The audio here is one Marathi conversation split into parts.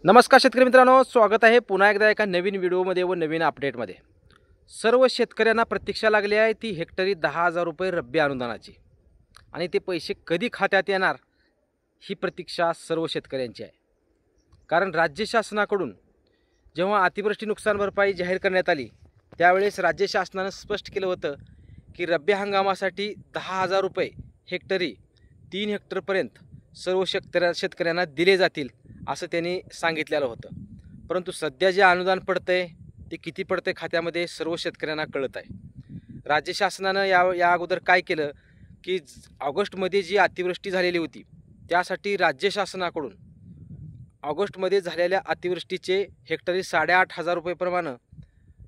नमस्कार शेतकरी मित्रांनो, स्वागत आहे पुन्हा एकदा एका नवीन व्हिडिओमध्ये व नवीन अपडेटमध्ये। सर्व शेतकऱ्यांना प्रतीक्षा लागली आहे ती हेक्टरी 10,000 रुपये रब्बी अनुदानाची आणि ते पैसे कधी खात्यात येणार ही प्रतीक्षा सर्व शेतकऱ्यांची आहे। कारण राज्य शासनाकडून जेव्हा अतिवृष्टी नुकसान भरपाई जाहीर करण्यात आली त्यावेळेस राज्य शासनाने स्पष्ट केलं होतं की रब्बी हंगामासाठी 10,000 रुपये हेक्टरी 3 हेक्टरपर्यंत सर्व शेतकऱ्यांना दिले जातील असं त्यांनी सांगितलेलं होतं। परंतु सध्या जे अनुदान पडतंय ते किती पडतंय खात्यामध्ये सर्व शेतकऱ्यांना कळत आहे। राज्य शासनानं या अगोदर काय केलं की ऑगस्टमध्ये जी अतिवृष्टी झालेली होती त्यासाठी राज्य शासनाकडून ऑगस्टमध्ये झालेल्या अतिवृष्टीचे हेक्टरी 8,500 रुपये प्रमाणे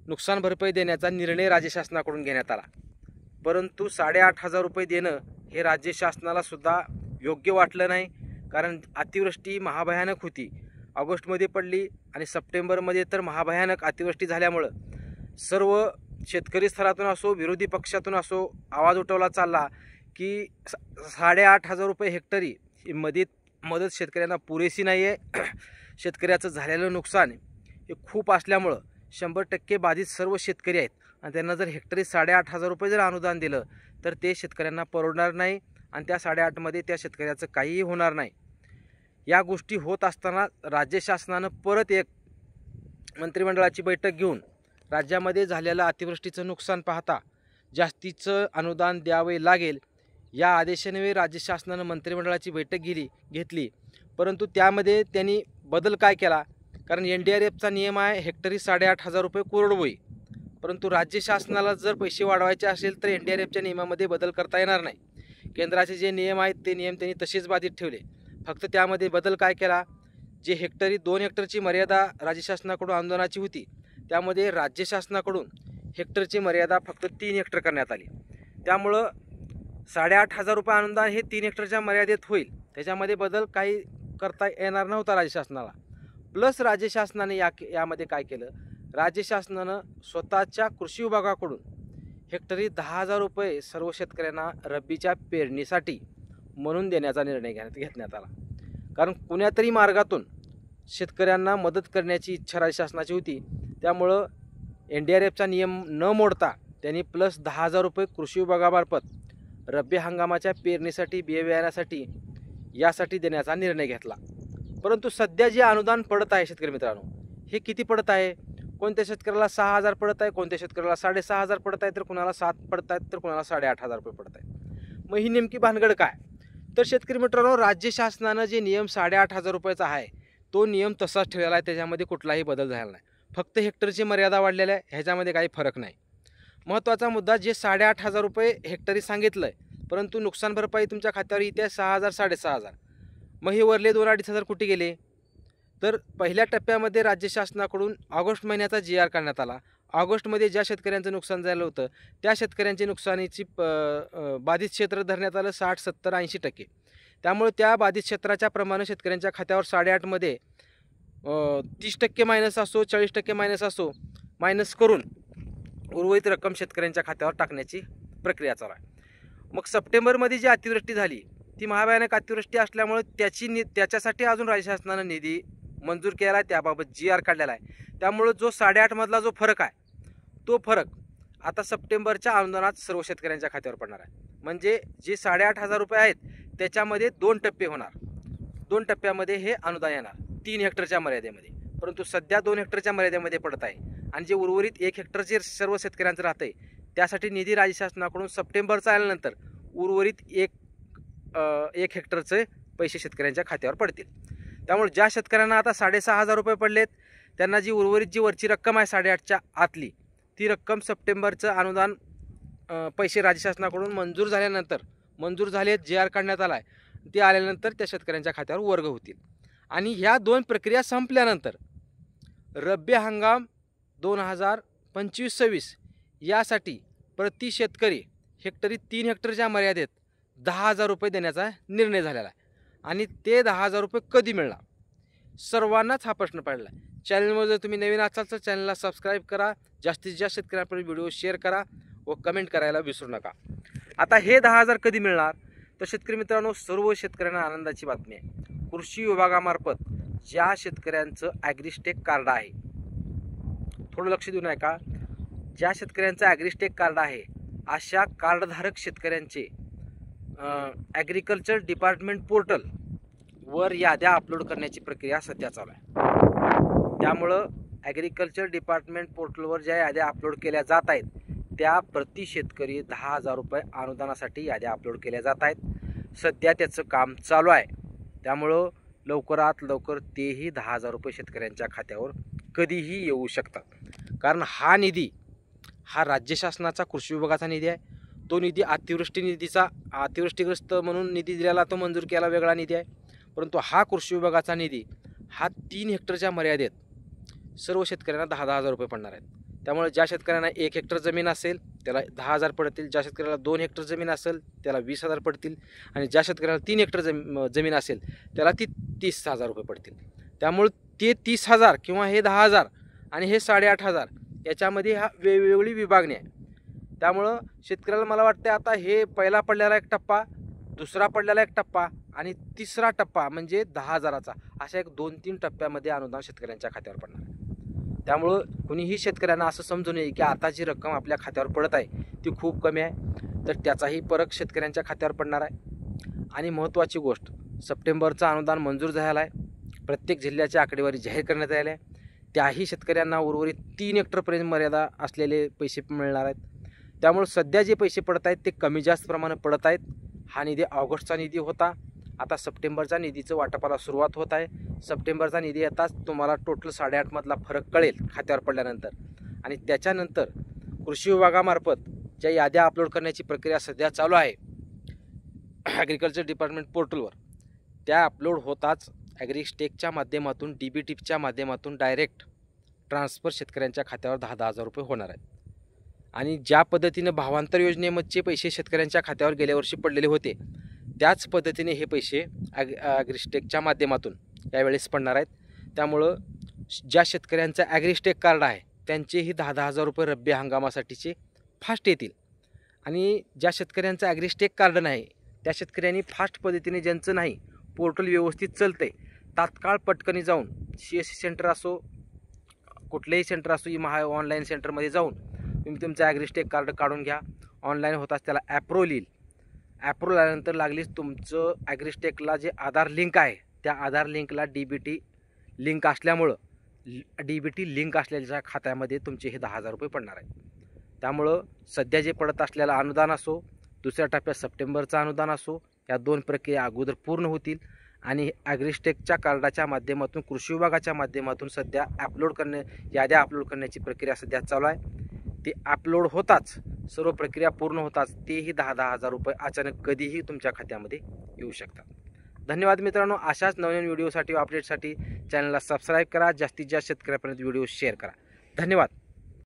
नुकसान भरपाई देण्याचा निर्णय राज्य शासनाकडून घेण्यात आला। परंतु 8,500 रुपये देणं हे राज्य शासनाला सुद्धा योग्य वाटलं नाही, कारण अतिवृष्टी महाभयानक होती, ऑगस्टमध्ये पडली आणि सप्टेंबरमध्ये तर महाभयानक अतिवृष्टी झाल्यामुळं सर्व शेतकरी स्तरातून असो विरोधी पक्षातून असो आवाज उठवला चालला की 8,500 रुपये हेक्टरी ही मदत शेतकऱ्यांना पुरेशी नाही आहे। शेतकऱ्याचं झालेलं नुकसान हे खूप असल्यामुळं 100% बाधित सर्व शेतकरी आहेत आणि त्यांना जर हेक्टरी 8,500 रुपये जर अनुदान दिलं तर ते शेतकऱ्यांना परवडणार नाही आणि त्या 8,500 मध्ये त्या शेतकऱ्याचं काहीही होणार नाही। या गोष्टी होत असताना राज्य शासनानं परत एक मंत्रिमंडळाची बैठक घेऊन राज्यामध्ये झालेलं अतिवृष्टीचं नुकसान पाहता जास्तीचं अनुदान द्यावे लागेल या आदेशाने राज्य शासनानं मंत्रिमंडळाची बैठक घेतली। परंतु त्यामध्ये त्यांनी बदल काय केला, कारण NDRFचा नियम आहे हेक्टरी 8,500 रुपये कोरडवाहू, परंतु राज्य शासनाला जर पैसे वाढवायचे असेल तर NDRFच्या नियमामध्ये बदल करता येणार नाही। केंद्राचे जे नियम आहेत ते नियम त्यांनी तसेच बाधित ठेवले, फक्त त्यामध्ये बदल काय केला, जे हेक्टरी 2 हेक्टरची मर्यादा राज्य शासनाकडून अनुदानाची होती त्यामध्ये राज्य शासनाकडून हेक्टरची मर्यादा फक्त 3 हेक्टर करण्यात आली। त्यामुळं 8,500 रुपये अनुदान हे 3 हेक्टरच्या मर्यादेत होईल, त्याच्यामध्ये बदल काही करता येणार नव्हता राज्य शासनाला। प्लस राज्य शासनाने यामध्ये काय केलं, राज्य शासनानं स्वतःच्या कृषी विभागाकडून हेक्टरी 10,000 रुपये सर्व शेतकऱ्यांना रब्बीच्या पेरणीसाठी म्हणून देण्याचा निर्णय घेण्यात आला। कारण कुण्यातरी मार्गातून शेतकऱ्यांना मदत करण्याची इच्छा राज्य शासनाची होती, त्यामुळं NDRFचा नियम न मोडता त्यांनी प्लस 10,000 रुपये कृषी विभागामार्फत रब्बी हंगामाच्या पेरणीसाठी बिया बियाण्यासाठी यासाठी देण्याचा निर्णय घेतला। परंतु सध्या जे अनुदान पडत आहे शेतकरी मित्रांनो हे किती पडत आहे, कोणत्या शेतकऱ्याला 6,000 पडत आहे, कोणत्या शेतकऱ्याला 6,500 पडत आहे, तर कुणाला 7 पडत आहेत, तर कुणाला 8,500 रुपये पडत आहेत। मग ही नेमकी भानगड काय, तर शेतकरी मित्रांनो राज्य शासनानं जे नियम 8,500 रुपयाचा आहे तो नियम तसाच ठेवलेला आहे, त्याच्यामध्ये कुठलाही बदल झाला नाही, फक्त हेक्टरची मर्यादा वाढलेली आहे, ह्याच्यामध्ये काही फरक नाही। महत्त्वाचा मुद्दा, जे 8,500 रुपये हेक्टरी सांगितलं आहे परंतु नुकसान भरपाई तुमच्या खात्यावर येते 6,000 6,500, मग हे वरले 2-2.5 कुठे गेले, तर पहिल्या टप्प्यामध्ये राज्य शासनाकडून ऑगस्ट महिन्याचा GR काढण्यात आला। ऑगस्टमध्ये ज्या शेतकऱ्यांचं नुकसान झालं होतं त्या शेतकऱ्यांची नुकसानीची बाधित क्षेत्र धरण्यात आलं 60, 70, 80%। त्यामुळे त्या बाधित क्षेत्राच्या प्रमाणे शेतकऱ्यांच्या खात्यावर 8,500 मध्ये 30% मायनस असो 40% मायनस असो मायनस करून उर्वरित रक्कम शेतकऱ्यांच्या खात्यावर टाकण्याची प्रक्रिया चालू आहे। मग सप्टेंबरमध्ये जी अतिवृष्टी झाली ती महाभयानक अतिवृष्टी असल्यामुळे त्याच्यासाठी अजून राज्य शासनानं निधी मंजूर केला, त्याबाबत GR काढलेला आहे। त्यामुळे जो 8,500 मधला जो फरक आहे तो फरक आता सप्टेंबरच्या अनुदानात सर्व शेतकऱ्यांच्या खात्यावर पडणार आहे। म्हणजे जे 8,500 रुपये आहेत त्याच्यामध्ये 2 टप्पे होणार, 2 टप्प्यामध्ये हे अनुदान येणार 3 हेक्टरच्या मर्यादेमध्ये, परंतु सध्या 2 हेक्टरच्या मर्यादेमध्ये पडत आहे आणि जे उर्वरित 1 हेक्टर जे सर्व शेतकऱ्यांचं राहतं आहे त्यासाठी निधी राज्य शासनाकडून सप्टेंबरचा आल्यानंतर उर्वरित 1 हेक्टरचे पैसे शेतकऱ्यांच्या खात्यावर पडतील। त्यामुळे ज्या शेतकऱ्यांना आता 6,500 रुपये पडलेत त्यांना जी उर्वरित जी वरची रक्कम आहे 8,500च्या आतली ती रक्कम सप्टेंबरचं अनुदान पैसे राज्य शासनाकडून मंजूर झालेत, GR काढण्यात आला आहे, ते आल्यानंतर त्या शेतकऱ्यांच्या खात्यावर वर्ग होतील। आणि ह्या 2 प्रक्रिया संपल्यानंतर रब्बी हंगाम 2025-26 यासाठी प्रति शेतकरी हेक्टरी 3 हेक्टरच्या मर्यादेत 10,000 रुपये देण्याचा निर्णय झालेला आहे। आणि ते 10,000 रुपये कधी मिळणार, सर्वांनाच हा प्रश्न पडला आहे। चॅनलमध्ये जर तुम्ही नवीन असाल तर चॅनलला सबस्क्राईब करा, जास्तीत जास्त शेतकऱ्यांपर्यंत व्हिडिओ शेअर करा व कमेंट करायला विसरू नका। आता हे 10,000 कधी मिळणार, तर शेतकरी मित्रांनो सर्व शेतकऱ्यांना आनंदाची बातमी आहे, कृषी विभागामार्फत ज्या शेतकऱ्यांचं ॲग्रिस्टेक कार्ड आहे, थोडं लक्ष देऊन ऐका, ज्या शेतकऱ्यांचं ॲग्रिस्टेक कार्ड आहे अशा कार्डधारक शेतकऱ्यांचे ॲग्रिकल्चर डिपार्टमेंट पोर्टलवर याद्या अपलोड करण्याची प्रक्रिया सध्या चालू आहे। त्यामुळं ॲग्रिकल्चर डिपार्टमेंट पोर्टलवर ज्या याद्या अपलोड केल्या जात आहेत त्या प्रति शेतकरी 10,000 रुपये अनुदानासाठी याद्या अपलोड केल्या जात आहेत। सध्या त्याचं काम चालू आहे। त्यामुळं लवकरात लवकर तेही 10,000 रुपये शेतकऱ्यांच्या खात्यावर कधीही येऊ शकतात। कारण हा निधी हा राज्य शासनाचा कृषी विभागाचा निधी आहे। तो निधी अतिवृष्टीग्रस्त म्हणून निधी दिलेला, तो मंजूर केला वेगळा निधी आहे। परंतु हा कृषी विभागाचा निधी हा 3 हेक्टरच्या मर्यादेत सर्व शेतकऱ्यांना 10,000 रुपये पडणार आहेत। त्यामुळे ज्या शेतकऱ्यांना 1 हेक्टर जमीन असेल त्याला 10,000 पडतील, ज्या शेतकऱ्याला 2 हेक्टर जमीन असेल त्याला 20,000 पडतील, आणि ज्या शेतकऱ्याला 3 हेक्टर जमीन असेल त्याला 30,000 रुपये पडतील। त्यामुळे ते 30,000 किंवा हे 10,000 आणि हे 8,500 याच्यामध्ये हा वेगवेगळी विभागणी आहे। त्यामुळं शेतकऱ्याला मला वाटते आता हे पहिला पडलेला एक टप्पा, दुसरा पडलेला एक टप्पा आणि तिसरा टप्पा म्हणजे 10,000चा, अशा एक 2-3 टप्प्यामध्ये अनुदान शेतकऱ्यांच्या खात्यावर पडणार आहे। त्यामुळं कुणीही शेतकऱ्यांना असं समजू नये की आता जी रक्कम आपल्या खात्यावर पडत आहे ती खूप कमी आहे, तर त्याचाही फरक शेतकऱ्यांच्या खात्यावर पडणार आहे। आणि महत्त्वाची गोष्ट, सप्टेंबरचं अनुदान मंजूर झालं आहे, प्रत्येक जिल्ह्याची आकडेवारी जाहीर करण्यात आली आहे। त्याही शेतकऱ्यांना उर्वरित 3 हेक्टरपर्यंत मर्यादा असलेले पैसे मिळणार आहेत। त्यामुळे सध्या जे पैसे पडत आहेत ते कमी जास्त प्रमाणे पडत आहेत। हा निधी ऑगस्टचा निधी होता, आता सप्टेंबरच्या निधीचं वाटपाला सुरुवात होत आहे। सप्टेंबरचा निधी येताच तुम्हाला टोटल 8.5 मधला फरक कळेल खात्यावर पडल्यानंतर, आणि त्याच्यानंतर कृषी विभागामार्फत ज्या याद्या अपलोड करण्याची प्रक्रिया सध्या चालू आहे ॲग्रिकल्चर डिपार्टमेंट पोर्टलवर, त्या अपलोड होताच ॲग्रिस्टेकच्या माध्यमातून DBTच्या माध्यमातून डायरेक्ट ट्रान्सफर शेतकऱ्यांच्या खात्यावर 10,000 रुपये होणार आहेत। आणि ज्या पद्धतीने भावांतर योजनेमधचे पैसे शेतकऱ्यांच्या खात्यावर गेल्या वर्षी पडलेले होते त्याच पद्धतीने हे पैसे ॲग्रिस्टेकच्या माध्यमातून यावेळेस पडणार आहेत। त्यामुळं ज्या शेतकऱ्यांचं ॲग्रिस्टेक कार्ड आहे त्यांचेही 10,000 रुपये रब्बी हंगामासाठीचे फास्ट येतील, आणि ज्या शेतकऱ्यांचं ॲग्रिस्टेक कार्ड नाही त्या शेतकऱ्यांनी फास्ट पद्धतीने, ज्यांचं नाही पोर्टल व्यवस्थित चालते, तात्काळ पटकनी जाऊन CSC सेंटर असो कुठलेही सेंटर असो ऑनलाईन सेंटरमध्ये जाऊन तुम्ही तुमचं ॲग्रिस्टेक कार्ड काढून घ्या। ऑनलाईन होताच त्याला ॲप्रोल येईल, ॲप्रोल आल्यानंतर लागलीच तुमचं ॲग्रिस्टेकला जे आधार लिंक आहे त्या आधार लिंकला DBT लिंक असल्यामुळं DBT लिंक असलेल्या खात्यामध्ये तुमचे हे 10,000 रुपये पडणार आहेत। त्यामुळं सध्या जे पडत असलेलं अनुदान असो, दुसऱ्या टप्प्यात सप्टेंबरचं अनुदान असो, या 2 प्रक्रिया अगोदर पूर्ण होतील, आणि ॲग्रिस्टेकच्या कार्डाच्या माध्यमातून कृषी विभागाच्या माध्यमातून सध्या याद्या अपलोड करण्याची प्रक्रिया सध्या चालू आहे। ते अपलोड होताच, सर्व प्रक्रिया पूर्ण होताच तेही 10,000 रुपये अचानक कधीही तुमच्या खात्यामध्ये येऊ शकतात। धन्यवाद मित्रांनो। अशाच नवीन व्हिडिओसाठी व अपडेटसाठी चॅनलला सबस्क्राईब करा, जास्तीत जास्त शेतकऱ्यापर्यंत व्हिडिओ शेअर करा। धन्यवाद।